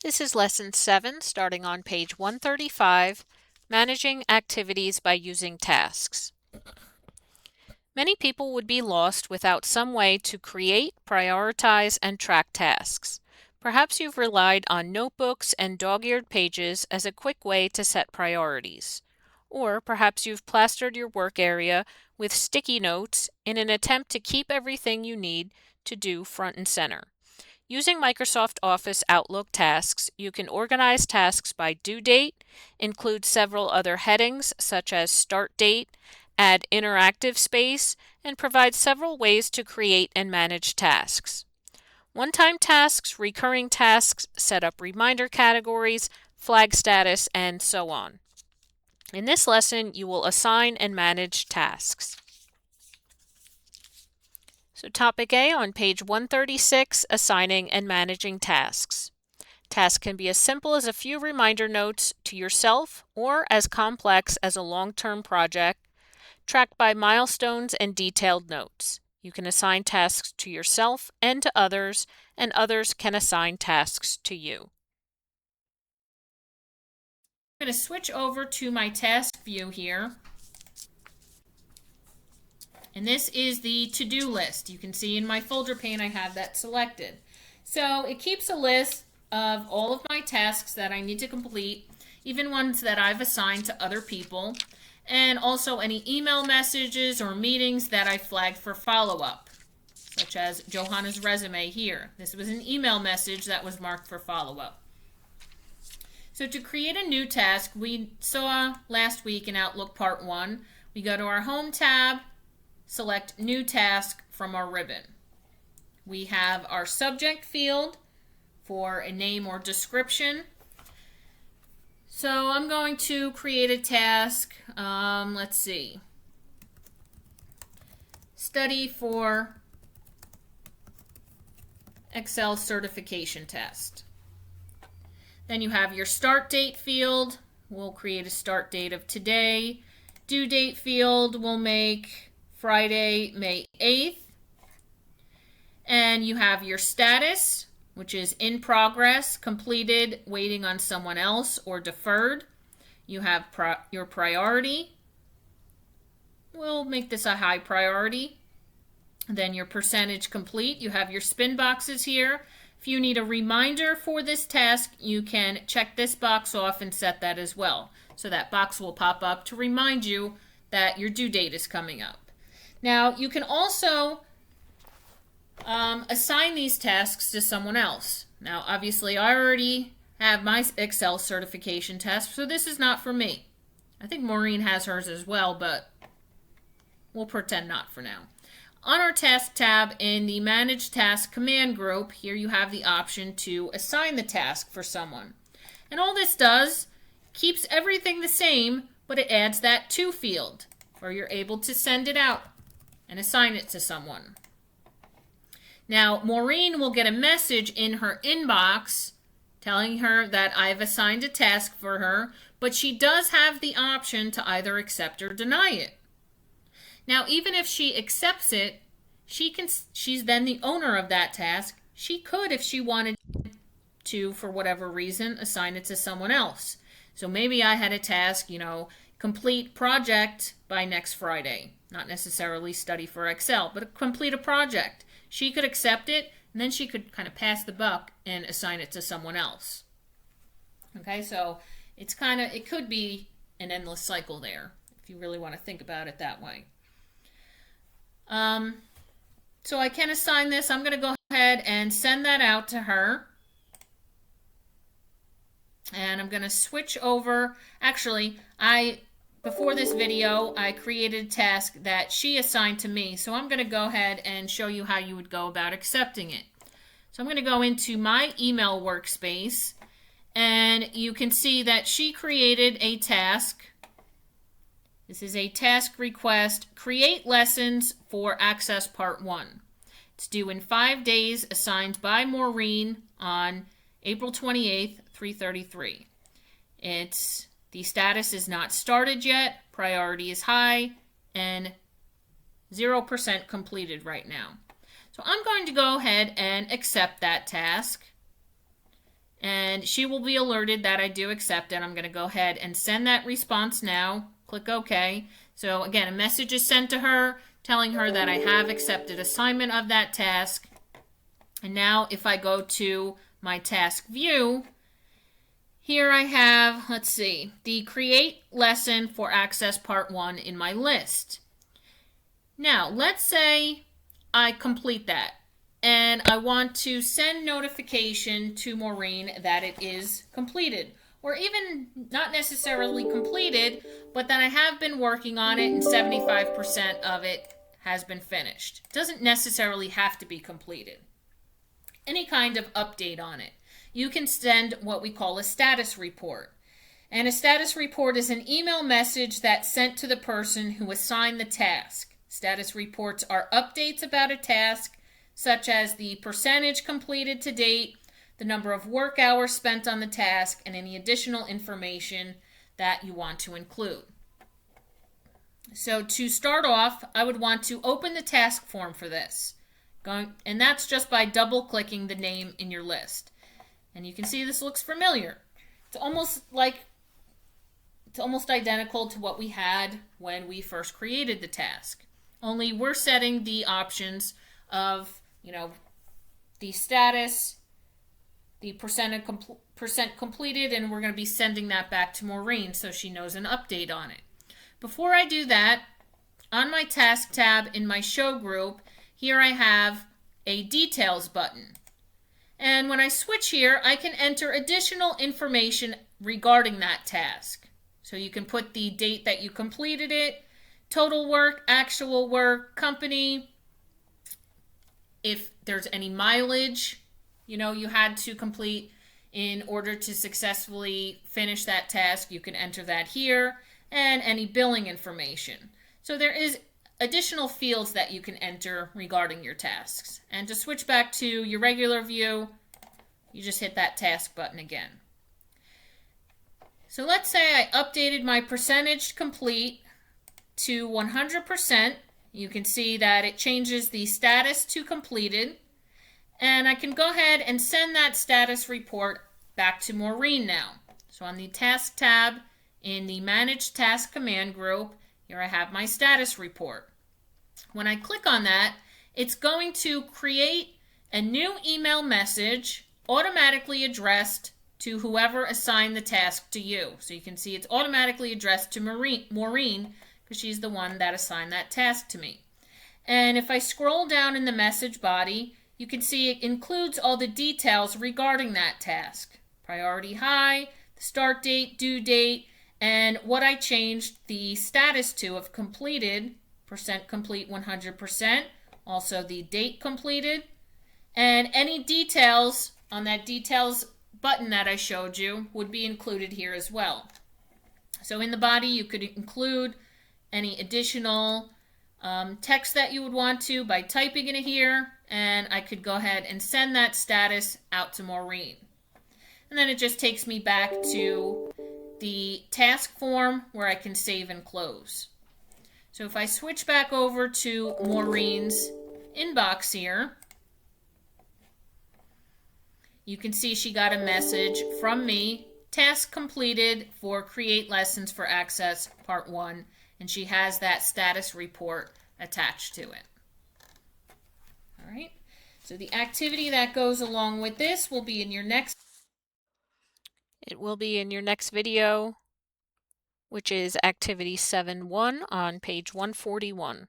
This is Lesson 7, starting on page 135, Managing Activities by Using Tasks. Many people would be lost without some way to create, prioritize, and track tasks. Perhaps you've relied on notebooks and dog-eared pages as a quick way to set priorities. Or perhaps you've plastered your work area with sticky notes in an attempt to keep everything you need to do front and center. Using Microsoft Office Outlook tasks, you can organize tasks by due date, include several other headings such as Start Date, add interactive space, and provide several ways to create and manage tasks. One-time tasks, recurring tasks, set up reminder categories, flag status, and so on. In this lesson, you will assign and manage tasks. So topic A on page 136, Assigning and Managing Tasks. Tasks can be as simple as a few reminder notes to yourself or as complex as a long-term project, tracked by milestones and detailed notes. You can assign tasks to yourself and others can assign tasks to you. I'm going to switch over to my task view here. And this is the to-do list. You can see in my folder pane I have that selected. So it keeps a list of all of my tasks that I need to complete, even ones that I've assigned to other people, and also any email messages or meetings that I flagged for follow-up, such as Johanna's resume here. This was an email message that was marked for follow-up. So to create a new task, we saw last week in Outlook Part 1, we go to our Home tab, select New Task from our ribbon. We have our subject field for a name or description. So I'm going to create a task, let's see, study for Excel certification test. Then you have your start date field. We'll create a start date of today. Due date field we'll make Friday, May 8th. And you have your status, which is in progress, completed, waiting on someone else, or deferred. You have your priority. We'll make this a high priority. Then your percentage complete. You have your spin boxes here. If you need a reminder for this task, you can check this box off and set that as well. So that box will pop up to remind you that your due date is coming up. Now, you can also assign these tasks to someone else. Now, obviously, I already have my Excel certification test, so this is not for me. I think Maureen has hers as well, but we'll pretend not for now. On our Task tab in the Manage Task command group, here you have the option to assign the task for someone. And all this does, keeps everything the same, but it adds that To field, where you're able to send it out and assign it to someone. Now, Maureen will get a message in her inbox telling her that I've assigned a task for her, but she does have the option to either accept or deny it. Now, even if she accepts it, she's then the owner of that task. She could, if she wanted to, for whatever reason, assign it to someone else. So maybe I had a task, complete project by next Friday. Not necessarily study for Excel, but complete a project. She could accept it, and then she could kind of pass the buck and assign it to someone else. Okay, so it could be an endless cycle there, if you really want to think about it that way. So I can assign this. I'm going to go ahead and send that out to her. And I'm going to switch over. Actually, before this video, I created a task that she assigned to me. So I'm going to go ahead and show you how you would go about accepting it. So I'm going to go into my email workspace, and you can see that she created a task. This is a task request, create lessons for Access Part 1. It's due in 5 days, assigned by Maureen on April 28th, 3:33. The status is not started yet, priority is high, and 0% completed right now. So I'm going to go ahead and accept that task. and she will be alerted that I do accept it. I'm going to go ahead and send that response now. Click OK. So again, a message is sent to her telling her that I have accepted assignment of that task. And now if I go to my task view, here I have, let's see, the create lesson for Access Part 1 in my list. Now, let's say I complete that and I want to send notification to Maureen that it is completed, or even not necessarily completed, but that I have been working on it and 75% of it has been finished. It doesn't necessarily have to be completed. Any kind of update on it. You can send what we call a status report. And a status report is an email message that's sent to the person who assigned the task. Status reports are updates about a task, such as the percentage completed to date, the number of work hours spent on the task, and any additional information that you want to include. So to start off, I would want to open the task form for this. And that's just by double-clicking the name in your list. And you can see this looks familiar. It's almost identical to what we had when we first created the task. Only we're setting the options of, the status, the percent completed, and we're going to be sending that back to Maureen so she knows an update on it. Before I do that, on my task tab in my show group, here I have a details button. And when I switch here, I can enter additional information regarding that task. So you can put the date that you completed it, total work, actual work, company, if there's any mileage, you had to complete in order to successfully finish that task, you can enter that here, and any billing information. So there is additional fields that you can enter regarding your tasks. And to switch back to your regular view, you just hit that task button again. So let's say I updated my percentage complete to 100%. You can see that it changes the status to completed. And I can go ahead and send that status report back to Maureen now. So on the task tab in the Manage Task Command group, here I have my status report. When I click on that, it's going to create a new email message automatically addressed to whoever assigned the task to you. So you can see it's automatically addressed to Maureen because she's the one that assigned that task to me. And if I scroll down in the message body, you can see it includes all the details regarding that task. Priority high, the start date, due date, and what I changed the status to of completed, percent complete 100%, also the date completed, and any details on that details button that I showed you would be included here as well. So in the body you could include any additional text that you would want to by typing it here, and I could go ahead and send that status out to Maureen. And then it just takes me back to the task form where I can save and close. So if I switch back over to Maureen's inbox here, you can see she got a message from me, task completed for Create Lessons for Access Part 1, and she has that status report attached to it. All right, so the activity that goes along with this will be in your next video, which is Activity 7.1 on page 141.